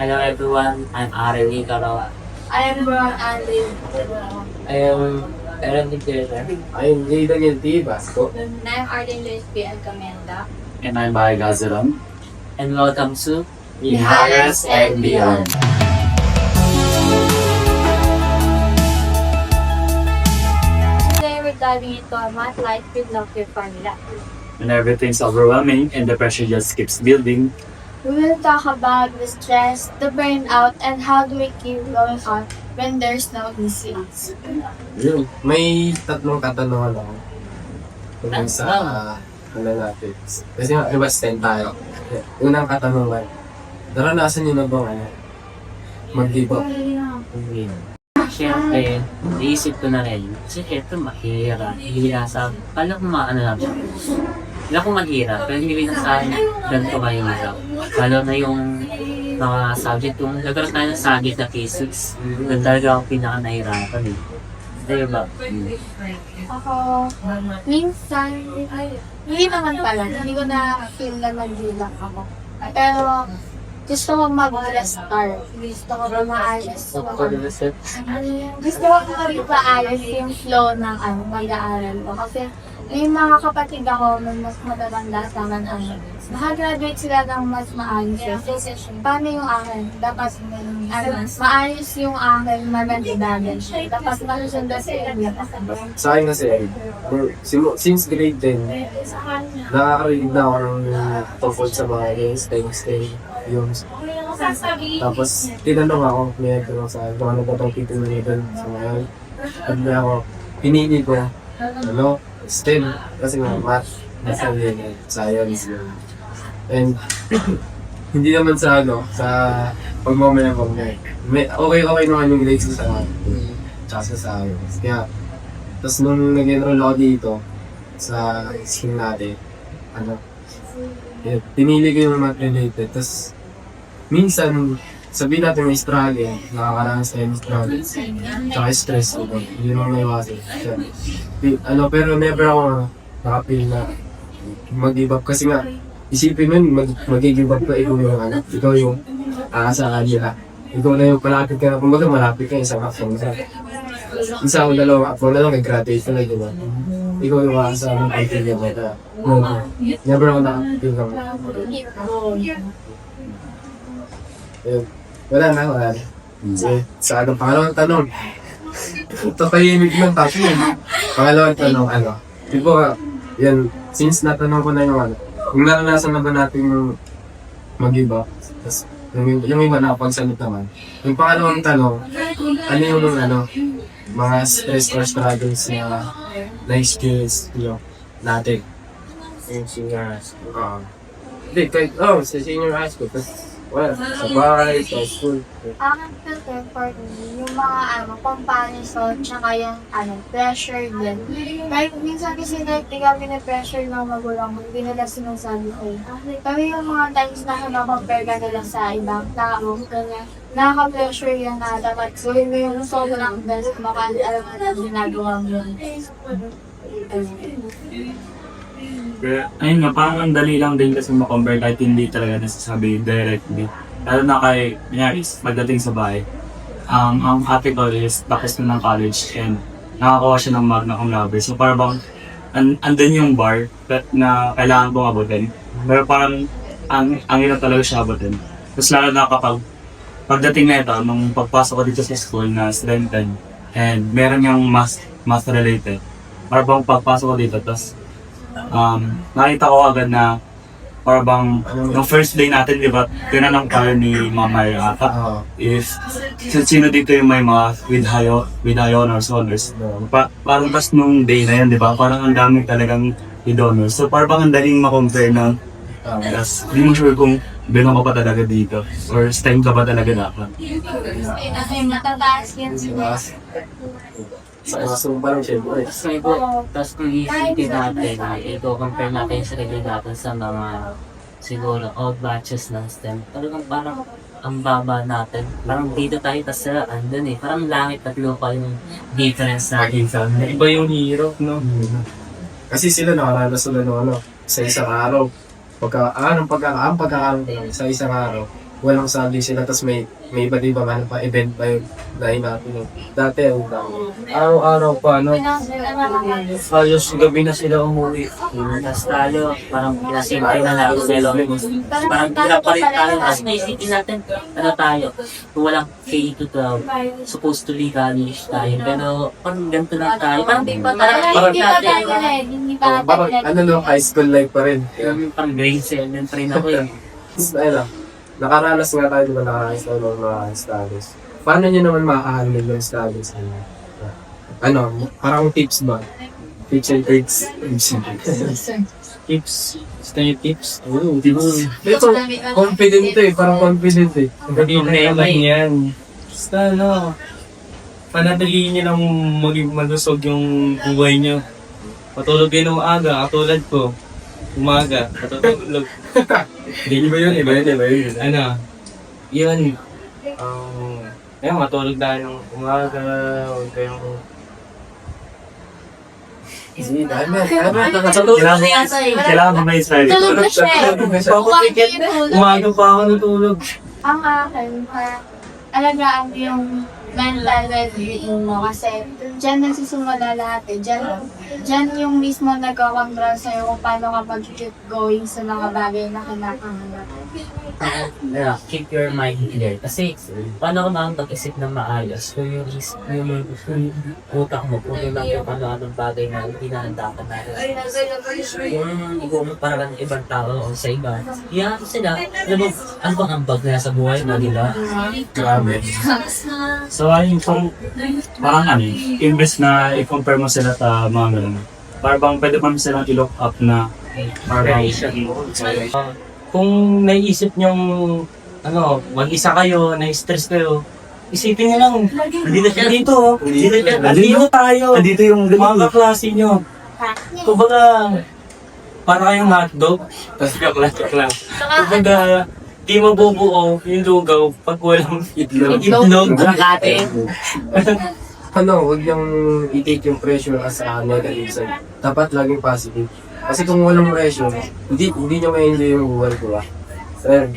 Hello everyone, I'm Aaron Icaro. I am Ron Andy. I am Aaron Icaro. I'm Jayden Yelti Basco. And I'm Arden Luis P. Alcamenda. And I'm Bay Gazaram. And welcome to Miharas and Beyond. Today we're diving into a math life with Lockyer formula. When everything's overwhelming and the pressure just keeps building, We will talk about the stress, the burnout, and how do we keep going on when there's no easy answer. Yun. May tatlong katanungan ako. Tungkol sa ano natin. Kasi nga, iba STEM tayo. Unang katanungan. Naranasan niyo na bang mag-give up? Siyempre, naisip ko na rin. Kasi ito mahirap. Hirasa. Kala ko maano lang siya. Hindi ako mahirap. Pero hindi na sa akin ganito kayo hirap. Lalo na yung mga subject. Kung nagkaroon tayo ng subject na physics, doon talaga ako pinaka-nahirapan eh. Tayo ba? Ako, minsan, hindi naman pala. Hindi ko na feel na nag-give up ako. Pero, gusto ko mag-restart. Gusto ko ba maayos. Gusto ko maayos yung flow ng pag-aaral ko. Kasi may mga kapatid ako na mas matatanda sa akin. Nakagraduate sila ng mas maayos. Paano yung akin? Dapat maayos yung akin, maganda-dagan. Dapat masusunda sa inyo. Sa akin kasi, since grade 10, nakakarinig na ako ng tungkol sa mga stay, yung tapos, tinanong ako, may nagtanong sa akin kung ano ba itong tituloy doon sa ngayon. At na ako, pinili ko, STEM, kasi nga math, science, and hindi naman sa sa pagmamaya ko, okay naman yung grades ko sa math, tsaka sa science. Kaya, tapos nung nag-enroll ako dito, sa school natin, pinili ko yung math related, tapos minsan, sabihin natin may struggle, nakakaranas tayo ng struggle, tsaka stress ko, hindi naman may iwasan. Pero never ako nakapil na mag-give up kasi nga, isipin mo mag-give up ka, ikaw yung aasahan nila. Ikaw na yung malapit ka, kumbaga malapit ka isang action sa isa o dalawa, ako na lang nag-graduate ka na, diba? Ikaw yung aasahan ng pag-give up. Never ako nakapil ka. Wala na. Sa pangalawang tanong. Tatahimik lang tapos yun. Pangalawang tanong, Tipo, yan, since natanong ko na yung kung naranasan na ba natin yung mag-give up, tapos yung iba nakapagsalit naman. Yung pangalawang tanong, ano yung mga stress or struggles na na-experience natin? Yung senior high school. Hindi, kahit, sa senior high school, sa bahay, sa school. Ang filter for me, yung mga comparison, tsaka yung pressure din. Kahit minsan kasi hindi kami na-pressure ng magulang, hindi nila sinasabi ko. Pero yung mga times na kinakompare ka nila sa ibang tao, nakaka-pressure yan na dapat gawin mo yung sobrang best mo kasi alam mo na ginagawa mo yun. ayun nga, parang ang dali lang din kasi ma-compare kahit hindi talaga nasasabi directly. Lalo na kay, pagdating sa bahay, ang ate ko is tapos na ng college and nakakuha siya ng magna cum laude. So parang andun yung bar na kailangan kong abutin. Pero parang ang hirap talaga siya abutin. Tapos lalo na pagdating na ito, nung pagpasok ko dito sa school na student and meron yung math related. Parang pagpasok ko dito, tapos nakita ko agad na parang yung first day natin, di ba, tinanong tayo ni Mama ata if sino dito yung may math with high honors. Parang pas nung day na yan, di ba, parang ang dami talagang with honors. So parang ang daling ma-compare na hindi mo sure kung bilang ka pa talaga dito or STEM ka ba talaga dapat. Matataas yan sila. Sa classroom pa lang siyempre. Tapos kung isipin natin, i-compare natin sa sarili natin sa mga siguro old batches ng STEM. Talagang parang ang baba natin. Parang dito tayo, tapos sila andun eh. Parang langit at lupa yung difference natin. Iba yung hirap, no? Kasi sila nakaranas sila sa isang araw. Ang pagkakaroon sa isang araw, walang sali sila, tapos may iba din ba pa event pa yun na hinapin. Dati, araw-araw pa, no? Halos gabi na sila umuwi. Tapos tayo, parang pinasimple na lang sila. Parang hirap pa rin tayo. Tapos naisipin natin, ano tayo, kung walang K-12, supposed to be college tayo. Pero parang ganito lang tayo. Parang di pa Parang hindi pa tayo tayo. rin. Hindi pa Parang, natin. no, high school life pa rin. Parang grade 7 pa rin ako eh. Tapos, ayun, nakaranas nga tayo, di ba, nakaranas tayo ng mga studies. Paano nyo naman makahandle yung studies? Ano, parang tips ba? Tips and tricks. Tips. Gusto niyo tips? Oo, tips. Ito, confident to eh, parang confident eh. Hindi na naman yan. Basta ano, panatilihin niyo lang maging malusog yung buhay niyo. Patulog kayo ng umaga, katulad ko. Umaga, patulog. Hindi ba yun? Iba yun. Ano? Yun. Ayun, matulog tayo ng umaga. Huwag kayong... Sige, dami. Kailangan ba may style? Tulog na siya eh. Huwag yung tulog. Umaga pa ako natulog. Ang akin, alagaan ko yung mental well-being mo kasi dyan nagsisimula lahat eh. Dyan yung mismo nagkakontrol sa'yo kung paano ka mag-keep going sa mga bagay na kinakahanap. Keep your mind clear. Kasi, paano ka makapag-isip ng maayos? Kung yung utak mo, kung lang yung ano-anong bagay na hindi na handakan na. Yung ikaw mo parang ibang tao o sa iba. Yan sila. Alam mo, ano bang ambag na sa buhay mo, di ba? Grabe. So ayun, parang ano, imbes na i-compare mo sila sa mga ganun. Parang pwede pa silang i-look up na parang kung naiisip nyong ano, mag-isa kayo, na-stress kayo, isipin nyo lang, nandito siya dito, nandito tayo, nandito yung mga kaklase nyo. Kumbaga, para kayong hotdog, tapos joke lang. Kumbaga, di mabubuo yung lugaw pag walang itlog. Nakate. Ano, huwag niyong i-take yung pressure as a negative side. Dapat laging positive. Kasi kung walang pressure, hindi niyo ma-enjoy yung buhay ko ba? Sir,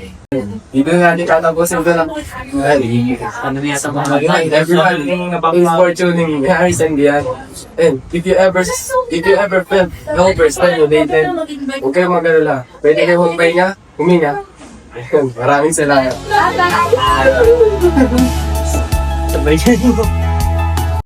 dito nga din tatapusin ko lang. Ano niya sa mga Everyone is fortuning Harris and Dian. And if you ever felt overstimulated, huwag kayong mag-alala. Pwede kayong huminga. Maraming salamat. Bye-bye! Sabay